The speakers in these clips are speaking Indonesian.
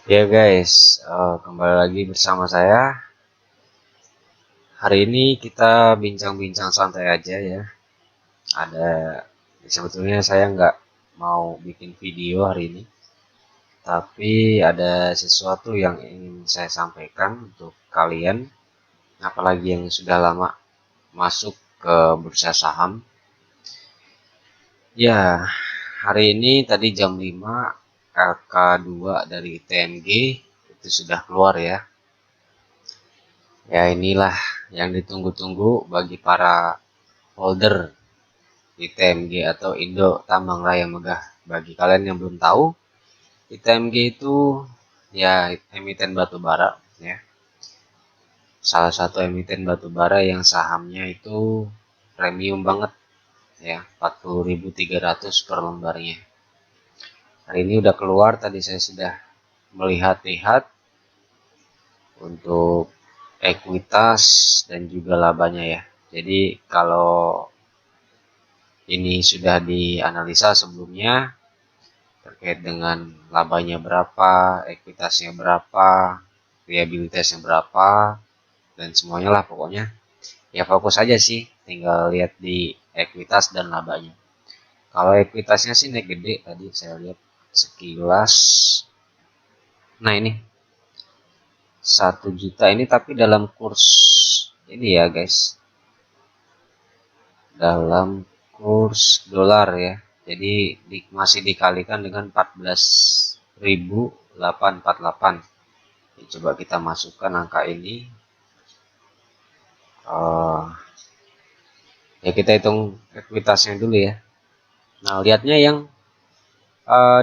Ya guys, kembali lagi bersama saya. Hari ini kita bincang-bincang santai aja ya. Ada sebetulnya saya nggak mau bikin video hari ini, tapi ada sesuatu yang ingin saya sampaikan untuk kalian, apalagi yang sudah lama masuk ke bursa saham. Ya, hari ini tadi jam 5 LK2 dari TMG itu sudah keluar ya. Ya inilah yang ditunggu-tunggu bagi para holder di TMG atau Indo Tambang Raya Megah. Bagi kalian yang belum tahu, ITMG itu ya emiten batubara ya. Salah satu emiten batubara yang sahamnya itu premium banget ya, 40.300 per lembarnya. Hari ini udah keluar, tadi saya sudah melihat-lihat untuk ekuitas dan juga labanya ya. Jadi kalau ini sudah dianalisa sebelumnya terkait dengan labanya berapa, ekuitasnya berapa, liabilitasnya berapa, dan semuanya lah pokoknya. Ya fokus aja sih, tinggal lihat di ekuitas dan labanya. Kalau ekuitasnya sih naik gede tadi saya lihat sekilas. Nah ini 1 juta ini tapi dalam kurs ini ya guys, dalam kurs dolar ya. Jadi masih dikalikan dengan 14.848. Coba kita masukkan angka ini. Ya kita hitung ekuitasnya dulu ya. Nah lihatnya yang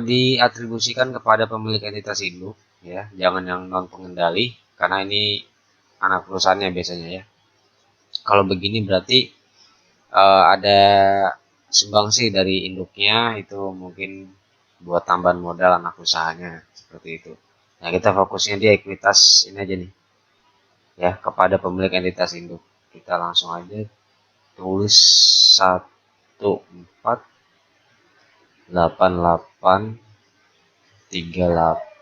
diatribusikan kepada pemilik entitas induk ya, jangan yang non pengendali karena ini anak perusahaannya biasanya ya. Kalau begini berarti ada sumbangsi dari induknya, itu mungkin buat tambahan modal anak usahanya seperti itu. Nah kita fokusnya di ekuitas ini aja nih ya, kepada pemilik entitas induk. Kita langsung aja tulis 1488 dikali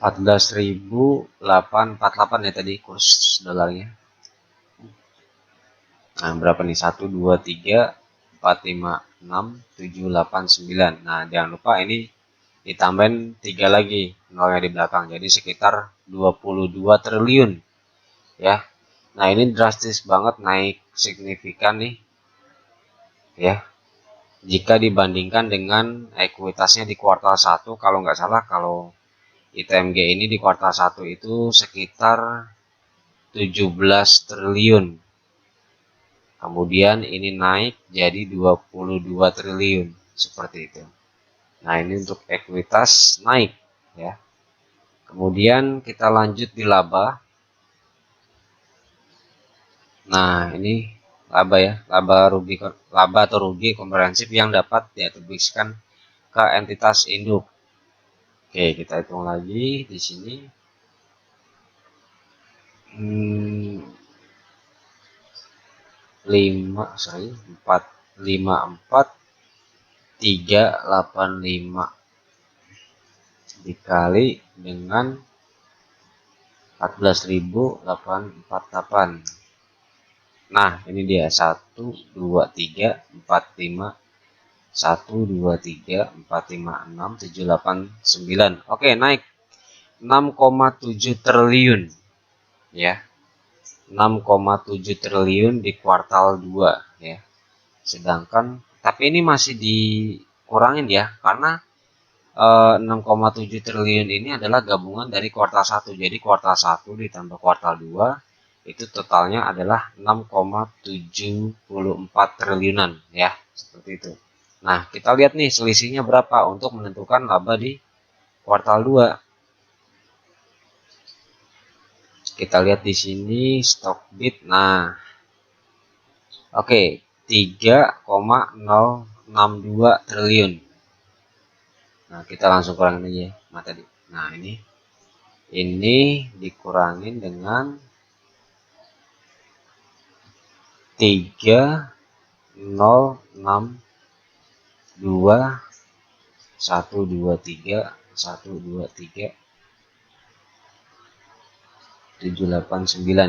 14.848 ya tadi kurs dolarnya. Nah berapa nih, 1 2 3 4 5 6 7 8 9. Nah jangan lupa ini ditambahin 3 lagi nolnya di belakang, jadi sekitar 22 triliun ya. Nah ini drastis banget, naik signifikan nih ya, jika dibandingkan dengan ekuitasnya di kuartal 1. Kalau nggak salah, kalau ITMG ini di kuartal 1 itu sekitar 17 triliun. Kemudian ini naik jadi 22 triliun seperti itu. Nah ini untuk ekuitas naik ya. Kemudian kita lanjut di laba. Nah ini laba ya, laba atau rugi komprehensif yang dapat diatribusikan ke entitas induk. Oke, kita hitung lagi di sini. 454.385 dikali dengan 14.848. Nah ini dia 1 2 3 4 5 1 2 3 4 5 6 7 8 9. Oke, naik 6,7 triliun ya. 6,7 triliun di kuartal 2 ya. Sedangkan tapi ini masih dikurangin ya, karena 6,7 triliun ini adalah gabungan dari kuartal 1. Jadi kuartal 1 ditambah kuartal 2 itu totalnya adalah 6,74 triliunan ya, seperti itu. Nah, kita lihat nih selisihnya berapa untuk menentukan laba di kuartal 2. Kita lihat di sini Stockbit. Nah, oke, 3,062 triliun. Nah, kita langsung kurangin aja tadi. Nah, ini dikurangin dengan 789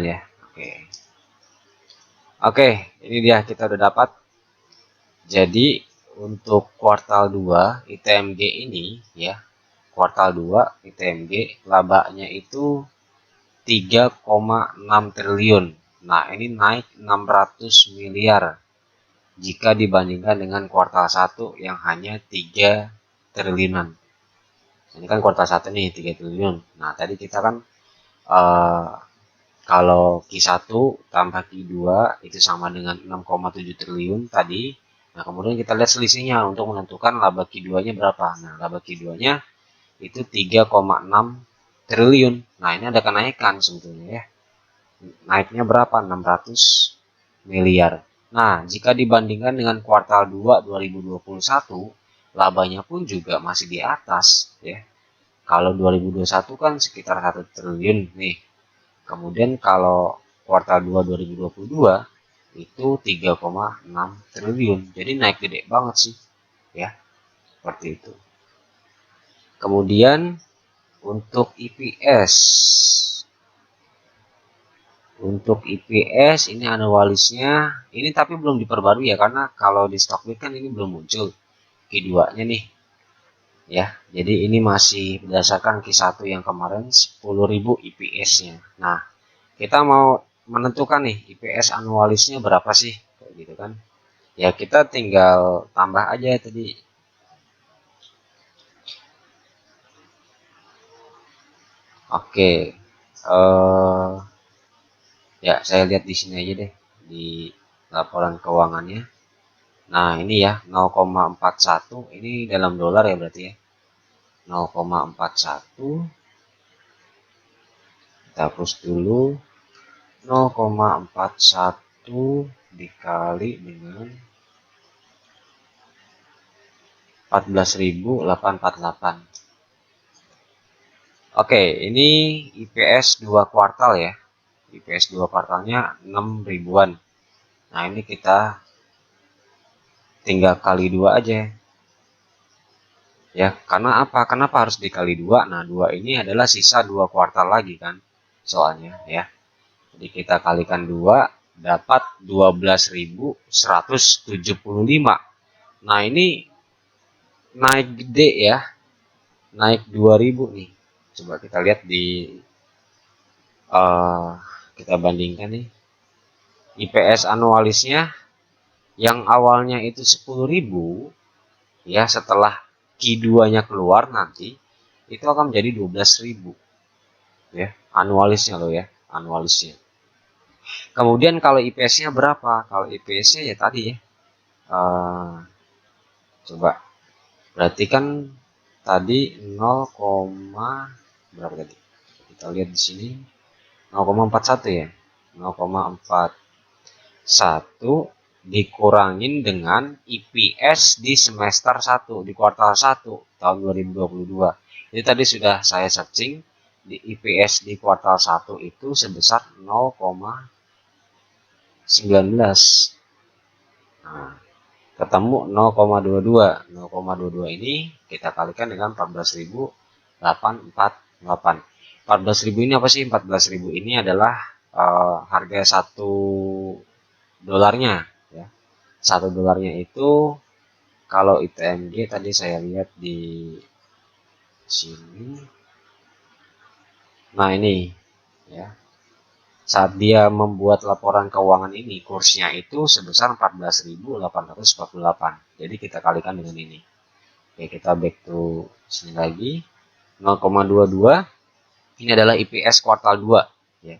ya. Oke, ini dia kita udah dapat. Jadi untuk kuartal 2 ITMG ini ya, kuartal 2 ITMG labanya itu 3,6 triliun. Nah, ini naik 600 miliar jika dibandingkan dengan kuartal 1 yang hanya 3 triliunan. Ini kan kuartal 1 nih 3 triliun. Nah, tadi kita kan kalau Q1 tambah Q2 itu sama dengan 6,7 triliun tadi. Nah, kemudian kita lihat selisihnya untuk menentukan laba Q2-nya berapa. Nah, laba Q2-nya itu 3,6 triliun. Nah, ini ada kenaikan sebetulnya ya. Naiknya berapa? 600 miliar. Nah, jika dibandingkan dengan kuartal 2 2021, labanya pun juga masih di atas ya. Kalau 2021 kan sekitar 1 triliun nih. Kemudian kalau kuartal 2 2022 itu 3,6 triliun. Jadi naik gede banget sih ya. Seperti itu. Kemudian untuk EPS. Untuk EPS ini anualisnya ini tapi belum diperbarui ya, karena kalau di Stockbit kan ini belum muncul Q2-nya nih. Ya, jadi ini masih berdasarkan Q1 yang kemarin 10.000 EPS-nya. Nah, kita mau menentukan nih IPS anualisnya berapa sih, kayak gitu kan. Ya, kita tinggal tambah aja tadi. Oke. Ya, saya lihat di sini aja deh di laporan keuangannya. Nah, ini ya 0,41 ini dalam dolar ya berarti ya. 0,41 kita hapus dulu. 0,41 dikali dengan 14.848. Oke, ini IPS 2 kuartal ya. IPS 2 kuartalnya 6 ribuan. Nah, ini kita tinggal kali 2 aja. Ya, karena apa? Kenapa harus dikali 2? Nah, 2 ini adalah sisa 2 kuartal lagi kan soalnya ya. Jadi kita kalikan 2 dapat 12.175. Nah, ini naik gede ya. Naik 2.000 nih. Coba kita lihat di kita bandingkan nih. IPS anualisnya yang awalnya itu 10.000 ya, setelah Q2-nya keluar nanti itu akan menjadi 12.000 ya, anualisnya loh ya, anualisnya. Kemudian kalau IPS-nya berapa? Kalau IPS-nya ya tadi ya, coba berarti kan tadi 0, berapa tadi? Kita lihat di sini 0,41 ya, 0,41 dikurangin dengan IPS di semester 1 di kuartal 1 tahun 2022. Jadi tadi sudah saya searching di IPS di kuartal 1 itu sebesar 0,19. Nah, ketemu 0,22. 0,22 ini kita kalikan dengan 14.848. 14.000 ini apa sih? 14.000 ini adalah harga 1 dolarnya ya. 1 dolarnya itu kalau ITMG tadi saya lihat di sini. Nah, ini ya. Saat dia membuat laporan keuangan ini, kursnya itu sebesar 14.848. Jadi kita kalikan dengan ini. Oke, kita back to sini lagi. 0,22 ini adalah IPS kuartal 2 ya.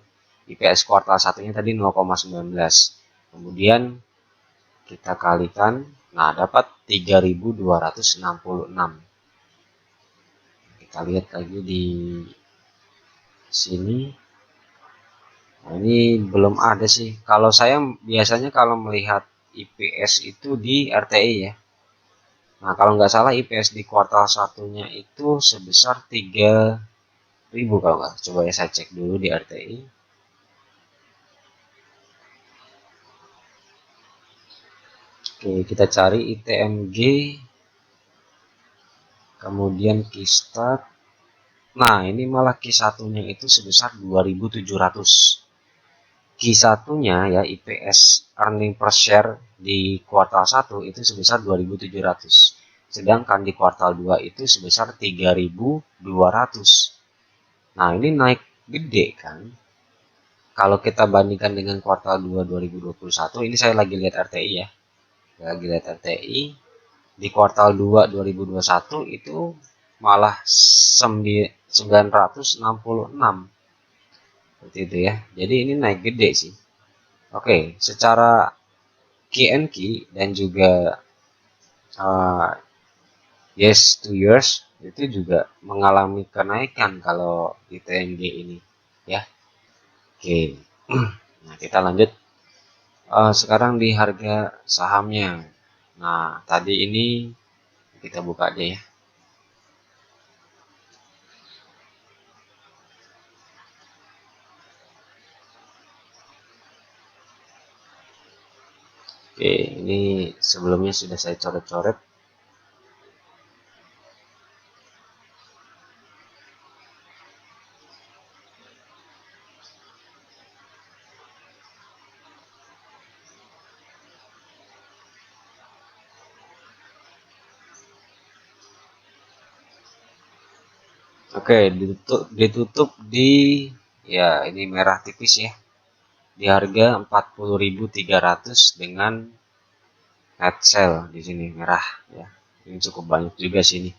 IPS kuartal 1-nya tadi 0,19. Kemudian kita kalikan, nah dapat 3.266. Kita lihat lagi di sini. Nah, ini belum ada sih. Kalau saya biasanya kalau melihat IPS itu di RTI ya. Nah, kalau nggak salah IPS di kuartal 1-nya itu sebesar 3.000 kalau nggak. Coba ya saya cek dulu di RTI. Oke, kita cari ITMG, kemudian Keystart. Nah, ini malah Q1-nya itu sebesar 2.700. Q1-nya ya, IPS earning per share di kuartal 1 itu sebesar 2.700. Sedangkan di kuartal 2 itu sebesar 3.200. Nah, ini naik gede kan. Kalau kita bandingkan dengan kuartal 2 2021, ini saya lagi lihat RTI ya. Lagi lihat RTI, di kuartal 2 2021 itu malah 966. Seperti itu ya. Jadi ini naik gede sih. Oke, secara QNQ dan juga uh, yes to years itu juga mengalami kenaikan kalau di TNG ini ya. Oke. Nah, kita lanjut sekarang di harga sahamnya. Nah, tadi ini kita buka aja ya. Oke, ini sebelumnya sudah saya coret-coret. Oke, ditutup di ya ini merah tipis ya. Di harga 40.300 dengan net sale di sini merah ya. Ini cukup banyak juga sini.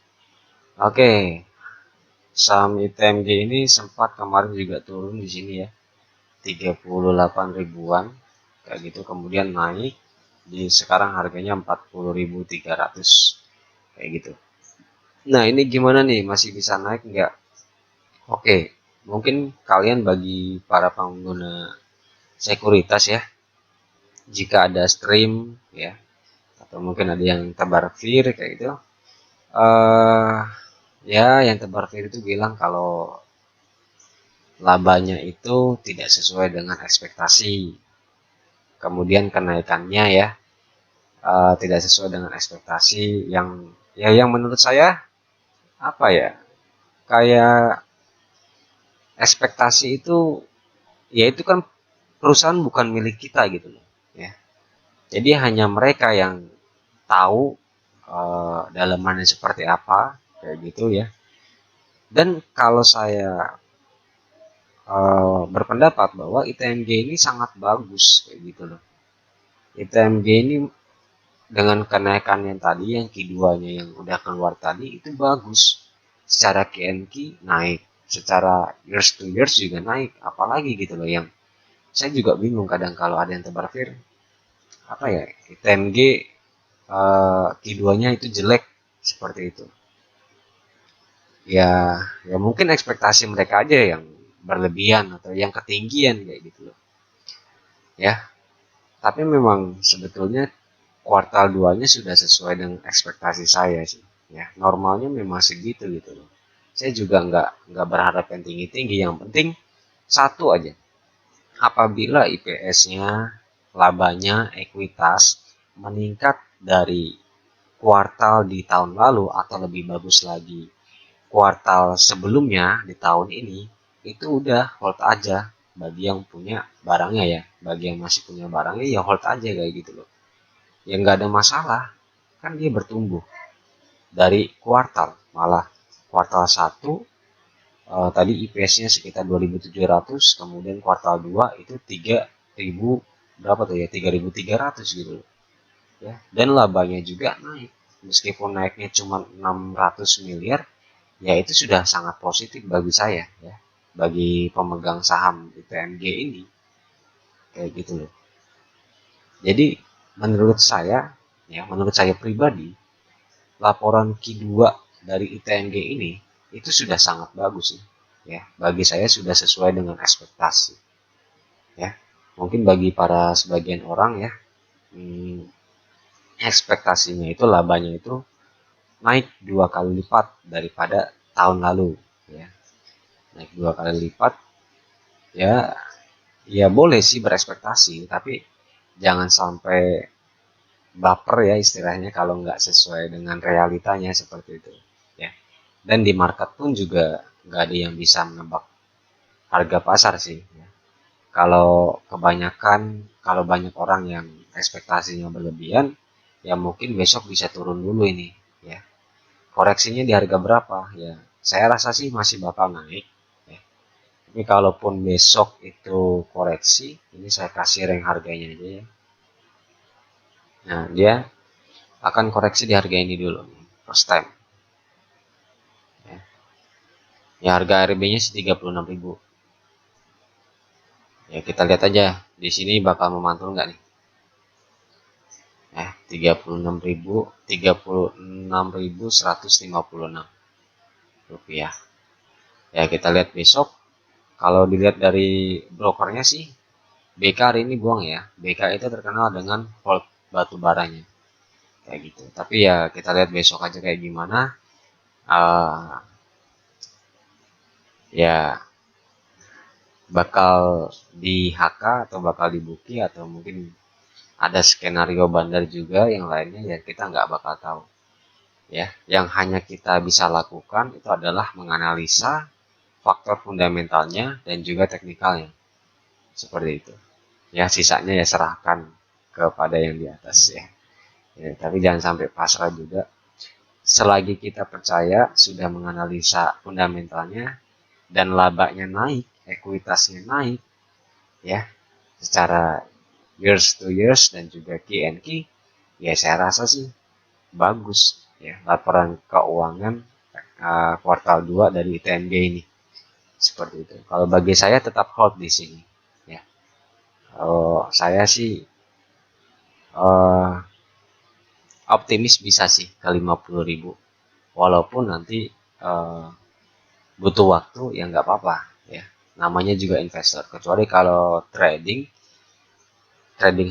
Oke, saham ITMG ini sempat kemarin juga turun di sini ya. 38 ribuan kayak gitu, kemudian naik di sekarang harganya 40.300 kayak gitu. Nah, ini gimana nih, masih bisa naik nggak? Oke, mungkin kalian bagi para pengguna sekuritas ya, jika ada stream ya, atau mungkin ada yang tebar fear kayak gitu, ya yang tebar fear itu bilang kalau labanya itu tidak sesuai dengan ekspektasi, kemudian kenaikannya ya tidak sesuai dengan ekspektasi, yang menurut saya apa ya, kayak ekspektasi itu ya itu kan perusahaan bukan milik kita gitu loh ya. Jadi hanya mereka yang tahu dalamannya seperti apa kayak gitu ya. Dan kalau saya berpendapat bahwa ITMG ini sangat bagus kayak gitu loh. ITMG ini dengan kenaikan yang tadi, yang keduanya yang udah keluar tadi itu bagus. Secara KNK naik, secara years to years juga naik, apalagi gitu loh yang saya juga bingung kadang kalau ada yang tebar fir apa ya, ITMG keduanya itu jelek seperti itu. Ya mungkin ekspektasi mereka aja yang berlebihan atau yang ketinggian kayak gitu loh ya. Tapi memang sebetulnya kuartal 2-nya sudah sesuai dengan ekspektasi saya sih ya. Normalnya memang segitu gitu loh. Saya juga nggak berharap yang tinggi-tinggi, yang penting satu aja, apabila IPS-nya, labanya, ekuitas meningkat dari kuartal di tahun lalu atau lebih bagus lagi kuartal sebelumnya di tahun ini, itu udah hold aja bagi yang punya barangnya ya. Bagi yang masih punya barangnya ya hold aja kayak gitu loh. Ya nggak ada masalah, kan dia bertumbuh dari kuartal, malah kuartal 1 tadi IPS-nya sekitar 2.700, kemudian kuartal 2 itu 3.000 berapa tuh ya, 3.300 gitu loh ya. Dan labanya juga naik, meskipun naiknya cuma 600 miliar ya, itu sudah sangat positif bagi saya ya, bagi pemegang saham ITMG ini kayak gitu loh. Jadi menurut saya pribadi, laporan Q2 dari ITMG ini itu sudah sangat bagus sih ya. Bagi saya sudah sesuai dengan ekspektasi ya. Mungkin bagi para sebagian orang ya, ekspektasinya itu labanya itu naik 2 kali lipat daripada tahun lalu ya. Naik 2 kali lipat ya boleh sih berekspektasi, tapi jangan sampai baper ya istilahnya kalau nggak sesuai dengan realitanya seperti itu ya. Dan di market pun juga nggak ada yang bisa menebak harga pasar sih ya. Kalau banyak orang yang ekspektasinya berlebihan, ya mungkin besok bisa turun dulu ini ya. Koreksinya di harga berapa ya, saya rasa sih masih bakal naik ya. Tapi kalaupun besok itu koreksi, ini saya kasih rank harganya aja ya. Nah, dia akan koreksi di harga ini dulu first time ya. Ya harga RB nya sih 36.000 ya. Kita lihat aja di sini bakal memantul nggak nih. 36.156 rupiah ya. Kita lihat besok. Kalau dilihat dari brokernya sih, BK hari ini buang ya. BK itu terkenal dengan hold batu baranya kayak gitu. Tapi ya kita lihat besok aja kayak gimana. Ya bakal di HK atau bakal dibuki, atau mungkin ada skenario bandar juga yang lainnya ya, kita nggak bakal tahu ya. Yang hanya kita bisa lakukan itu adalah menganalisa faktor fundamentalnya dan juga teknikalnya seperti itu ya. Sisanya ya serahkan kepada yang di atas ya. Ya, tapi jangan sampai pasrah juga. Selagi kita percaya sudah menganalisa fundamentalnya dan labanya naik, ekuitasnya naik ya, secara years to years dan juga Q&Q, ya saya rasa sih bagus ya laporan keuangan kuartal 2 dari ITMG ini seperti itu. Kalau bagi saya tetap hold di sini ya. Kalau saya sih uh, optimis bisa sih ke 50.000, walaupun nanti uh, butuh waktu ya nggak apa-apa ya, namanya juga investor. Kecuali kalau trading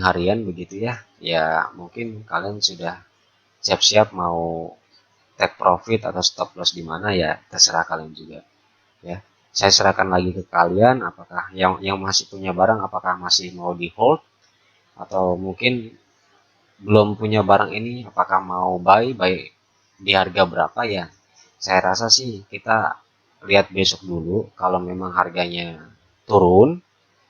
harian begitu ya, ya mungkin kalian sudah siap-siap mau take profit atau stop loss di mana ya, terserah kalian juga ya. Saya serahkan lagi ke kalian, apakah yang masih punya barang apakah masih mau di hold, atau mungkin belum punya barang ini apakah mau buy di harga berapa ya. Saya rasa sih kita lihat besok dulu. Kalau memang harganya turun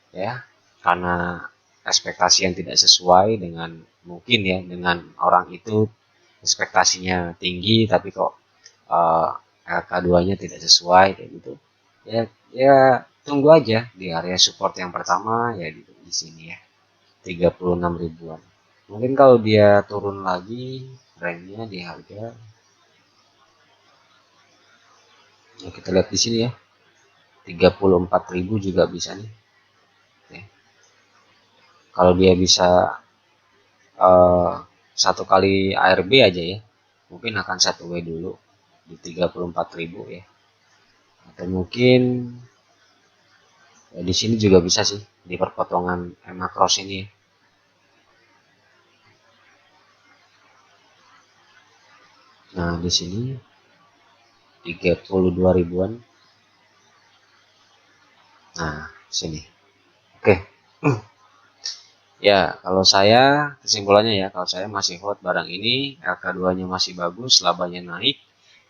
ya, karena ekspektasi yang tidak sesuai dengan, mungkin ya, dengan orang itu ekspektasinya tinggi tapi kok LK2-nya tidak sesuai kayak gitu ya. Ya tunggu aja di area support yang pertama ya, di sini ya 36 ribuan. Mungkin kalau dia turun lagi trennya di harga ya, kita lihat di sini ya 34.000 juga bisa nih ya. Kalau dia bisa satu kali ARB aja ya, mungkin akan 1W dulu di 34.000 ya. Atau mungkin ya, di sini juga bisa sih di perpotongan EMA cross ini ya. Nah di sini 32 ribuan. Nah sini oke. Ya kalau saya, kesimpulannya ya, kalau saya masih hold barang ini. LK2 nya masih bagus, labanya naik,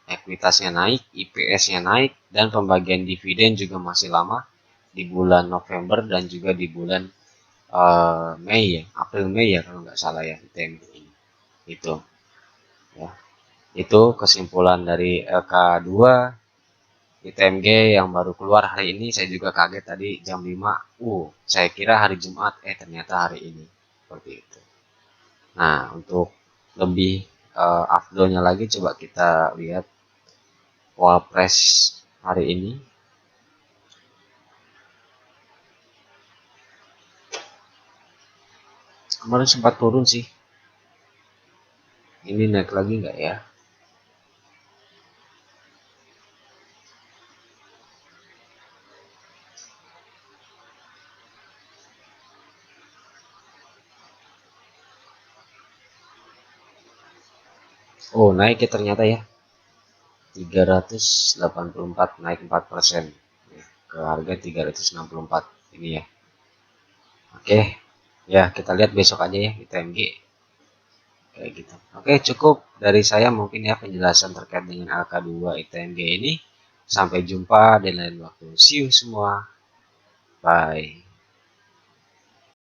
ekuitasnya naik, IPS-nya naik, dan pembagian dividen juga masih lama di bulan November dan juga di bulan Mei ya, April Mei ya kalau nggak salah ya, ITMG ini. Itu ya. Itu kesimpulan dari LK2 ITMG yang baru keluar hari ini. Saya juga kaget tadi jam 5. Saya kira hari Jumat, ternyata hari ini. Seperti itu. Nah, untuk lebih afdolnya lagi, coba kita lihat Wapres hari ini. Kemarin sempat turun sih. Ini naik lagi nggak ya? Oh, naik ya ternyata ya. 384, naik 4% ke harga 364 ini ya. Oke. Ya, kita lihat besok aja ya ITMG. kayak gitu. Oke, cukup dari saya mungkin ya penjelasan terkait dengan LK2 ITMG ini. Sampai jumpa di lain waktu. See you semua. Bye.